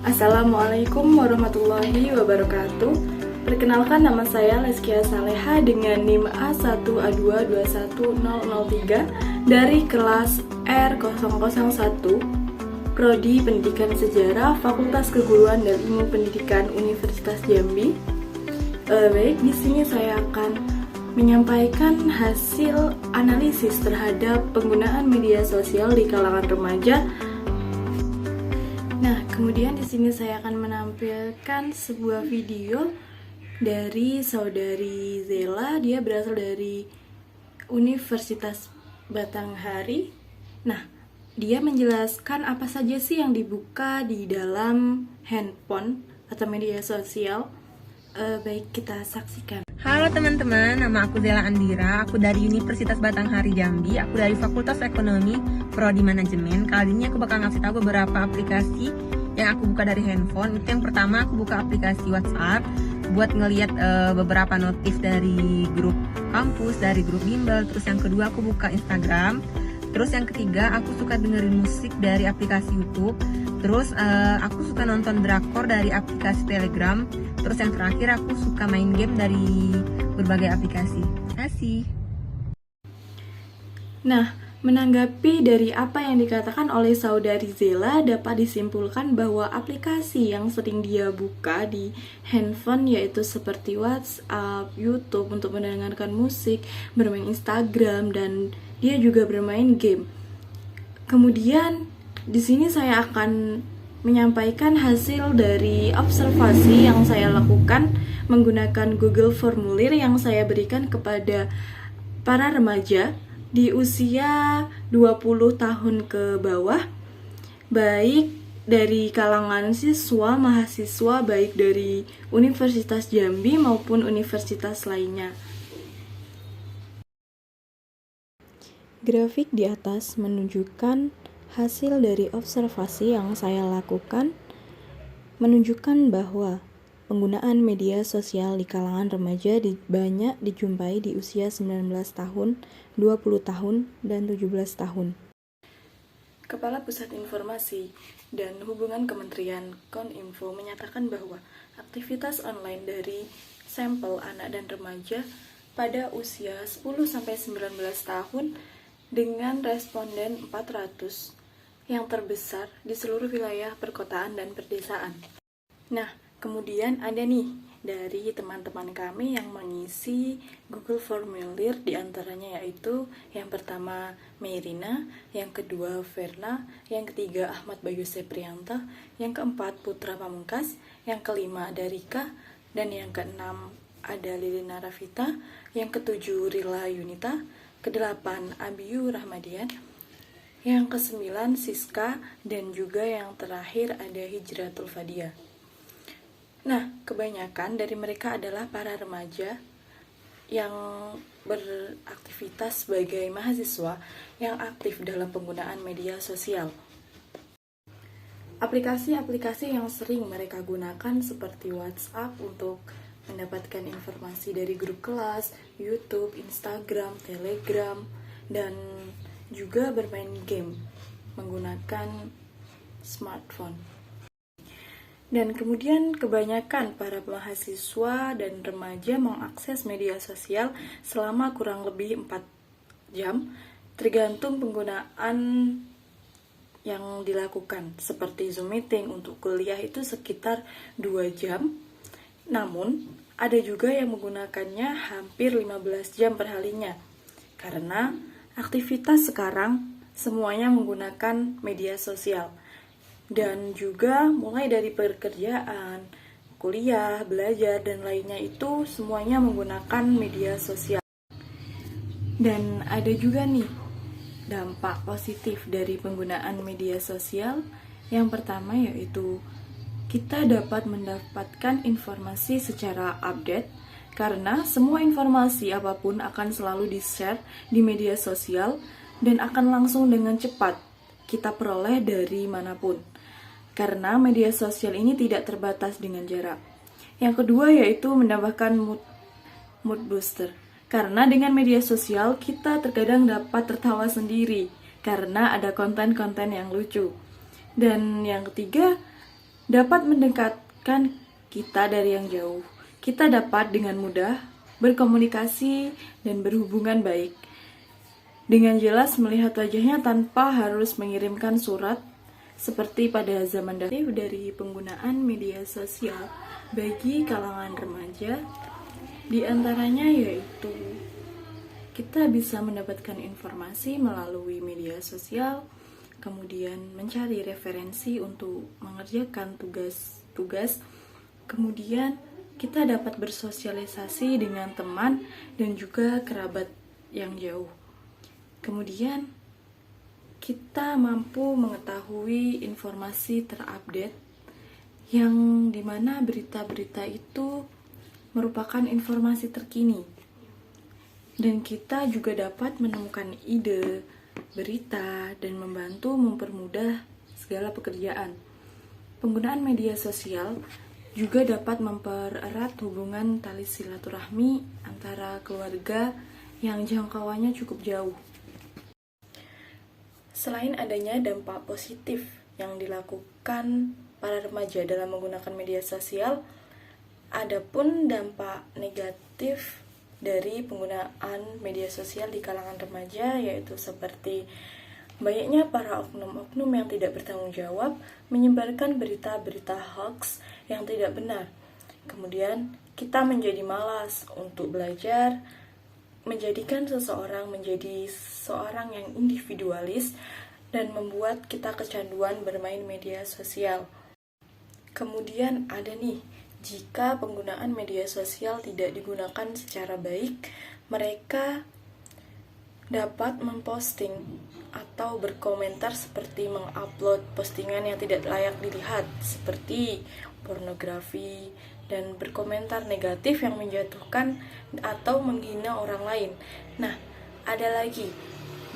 Assalamualaikum warahmatullahi wabarakatuh. Perkenalkan, nama saya Leskia Saleha dengan NIM A1A2210003 dari kelas R001 Prodi Pendidikan Sejarah Fakultas Keguruan dan Ilmu Pendidikan Universitas Jambi. Baik, di sini saya akan menyampaikan hasil analisis terhadap penggunaan media sosial di kalangan remaja. Nah, kemudian di sini saya akan menampilkan sebuah video dari saudari Zela. Dia berasal dari Universitas Batanghari. Nah, dia menjelaskan apa saja sih yang dibuka di dalam handphone atau media sosial. Baik, kita saksikan. Halo teman-teman, nama aku Zela Andira. Aku dari Universitas Batanghari Jambi. Aku dari Fakultas Ekonomi, Prodi Manajemen. Kali ini aku bakal ngasih tahu beberapa aplikasi yang aku buka dari handphone. Itu yang pertama, aku buka aplikasi WhatsApp buat ngelihat beberapa notif dari grup kampus, dari grup bimbel. Terus yang kedua, aku buka Instagram. Terus yang ketiga, aku suka dengerin musik dari aplikasi YouTube. Terus aku suka nonton drakor dari aplikasi Telegram. Terus yang terakhir, aku suka main game dari berbagai aplikasi. Terima kasih. Nah, menanggapi dari apa yang dikatakan oleh saudari Zela, dapat disimpulkan bahwa aplikasi yang sering dia buka di handphone yaitu seperti WhatsApp, YouTube untuk mendengarkan musik, bermain Instagram, dan dia juga bermain game. Kemudian di sini saya akan menyampaikan hasil dari observasi yang saya lakukan menggunakan Google Formulir yang saya berikan kepada para remaja di usia 20 tahun ke bawah, baik dari kalangan siswa, mahasiswa, baik dari Universitas Jambi maupun universitas lainnya. Grafik di atas menunjukkan hasil dari observasi yang saya lakukan, menunjukkan bahwa penggunaan media sosial di kalangan remaja banyak dijumpai di usia 19 tahun, 20 tahun, dan 17 tahun. Kepala Pusat Informasi dan Hubungan Kementerian Kominfo menyatakan bahwa aktivitas online dari sampel anak dan remaja pada usia 10-19 tahun dengan responden 400 yang terbesar di seluruh wilayah perkotaan dan perdesaan. Nah, kemudian ada nih dari teman-teman kami yang mengisi Google Formulir, diantaranya yaitu yang pertama Merina, yang kedua Verna, yang ketiga Ahmad Bayu Seprianta, yang keempat Putra Pamungkas, yang kelima ada Rika, dan yang keenam ada Lilina Rafita, yang ketujuh Rila Yunita, kedelapan Abiyu Rahmadian, yang kesembilan Siska, dan juga yang terakhir ada Hijratul Fadia. Nah, kebanyakan dari mereka adalah para remaja yang beraktivitas sebagai mahasiswa yang aktif dalam penggunaan media sosial. Aplikasi-aplikasi yang sering mereka gunakan seperti WhatsApp untuk mendapatkan informasi dari grup kelas, YouTube, Instagram, Telegram, dan juga bermain game menggunakan smartphone. Dan kemudian kebanyakan para mahasiswa dan remaja mengakses media sosial selama kurang lebih 4 jam, tergantung penggunaan yang dilakukan. Seperti Zoom meeting untuk kuliah itu sekitar 2 jam, namun ada juga yang menggunakannya hampir 15 jam per harinya, karena aktivitas sekarang semuanya menggunakan media sosial. Dan juga mulai dari pekerjaan, kuliah, belajar, dan lainnya itu semuanya menggunakan media sosial. Dan ada juga nih dampak positif dari penggunaan media sosial. Yang pertama yaitu kita dapat mendapatkan informasi secara update, karena semua informasi apapun akan selalu di-share di media sosial dan akan langsung dengan cepat kita peroleh dari manapun, karena media sosial ini tidak terbatas dengan jarak. Yang kedua yaitu menambahkan mood booster, karena dengan media sosial kita terkadang dapat tertawa sendiri karena ada konten-konten yang lucu. Dan yang ketiga, dapat mendekatkan kita dari yang jauh. Kita dapat dengan mudah berkomunikasi dan berhubungan baik. Dengan jelas melihat wajahnya tanpa harus mengirimkan surat seperti pada zaman dahulu. Dari penggunaan media sosial bagi kalangan remaja, di antaranya yaitu kita bisa mendapatkan informasi melalui media sosial, kemudian mencari referensi untuk mengerjakan tugas-tugas, kemudian kita dapat bersosialisasi dengan teman dan juga kerabat yang jauh. Kemudian kita mampu mengetahui informasi terupdate yang dimana berita-berita itu merupakan informasi terkini. Dan kita juga dapat menemukan ide, berita, dan membantu mempermudah segala pekerjaan. Penggunaan media sosial juga dapat mempererat hubungan tali silaturahmi antara keluarga yang jangkauannya cukup jauh. Selain adanya dampak positif yang dilakukan para remaja dalam menggunakan media sosial, ada pun dampak negatif dari penggunaan media sosial di kalangan remaja, yaitu seperti banyaknya para oknum-oknum yang tidak bertanggung jawab menyebarkan berita-berita hoax yang tidak benar. Kemudian kita menjadi malas untuk belajar, menjadikan seseorang menjadi seorang yang individualis dan membuat kita kecanduan bermain media sosial. Kemudian ada nih, jika penggunaan media sosial tidak digunakan secara baik, mereka dapat memposting atau berkomentar seperti mengupload postingan yang tidak layak dilihat seperti pornografi dan berkomentar negatif yang menjatuhkan atau menghina orang lain. Nah, ada lagi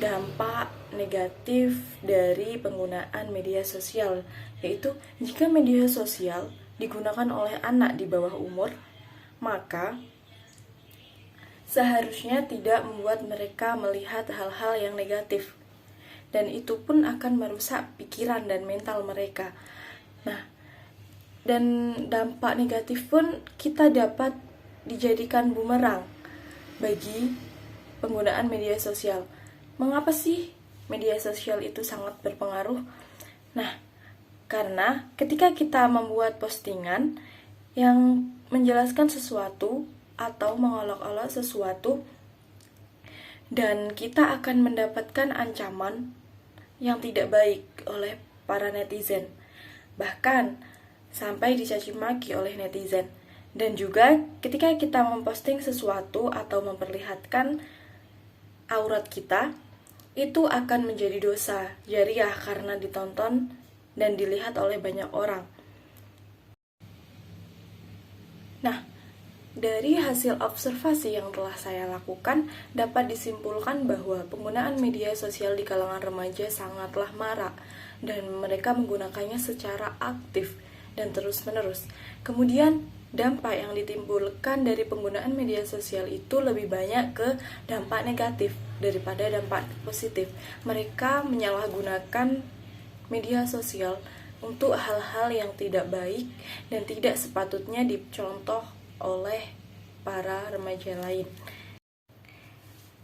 dampak negatif dari penggunaan media sosial, yaitu jika media sosial digunakan oleh anak di bawah umur, maka seharusnya tidak membuat mereka melihat hal-hal yang negatif, dan itu pun akan merusak pikiran dan mental mereka. Nah, dan dampak negatif pun kita dapat dijadikan bumerang bagi penggunaan media sosial. Mengapa sih media sosial itu sangat berpengaruh? Nah, karena ketika kita membuat postingan yang menjelaskan sesuatu atau mengolok-olok sesuatu, dan kita akan mendapatkan ancaman yang tidak baik oleh para netizen, bahkan sampai dicaci maki oleh netizen. Dan juga ketika kita memposting sesuatu atau memperlihatkan aurat kita, itu akan menjadi dosa jariah karena ditonton dan dilihat oleh banyak orang. Nah, dari hasil observasi yang telah saya lakukan, dapat disimpulkan bahwa penggunaan media sosial di kalangan remaja sangatlah marak dan mereka menggunakannya secara aktif dan terus-menerus. Kemudian, dampak yang ditimbulkan dari penggunaan media sosial itu lebih banyak ke dampak negatif daripada dampak positif. Mereka menyalahgunakan media sosial untuk hal-hal yang tidak baik dan tidak sepatutnya dicontoh oleh para remaja lain.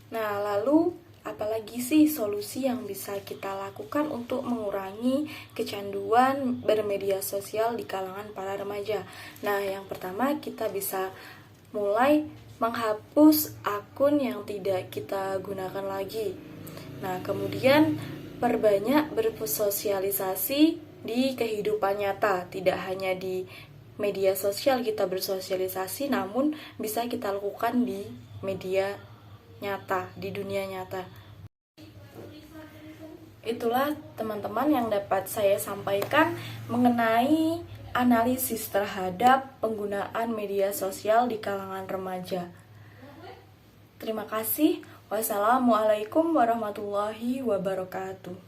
Nah, lalu apalagi sih solusi yang bisa kita lakukan untuk mengurangi kecanduan bermedia sosial di kalangan para remaja? Nah, yang pertama kita bisa mulai menghapus akun yang tidak kita gunakan lagi. Nah, kemudian perbanyak bersosialisasi di kehidupan nyata, tidak hanya di media sosial kita bersosialisasi, namun bisa kita lakukan di media nyata, di dunia nyata. Itulah teman-teman yang dapat saya sampaikan mengenai analisis terhadap penggunaan media sosial di kalangan remaja. Terima kasih. Wassalamualaikum warahmatullahi wabarakatuh.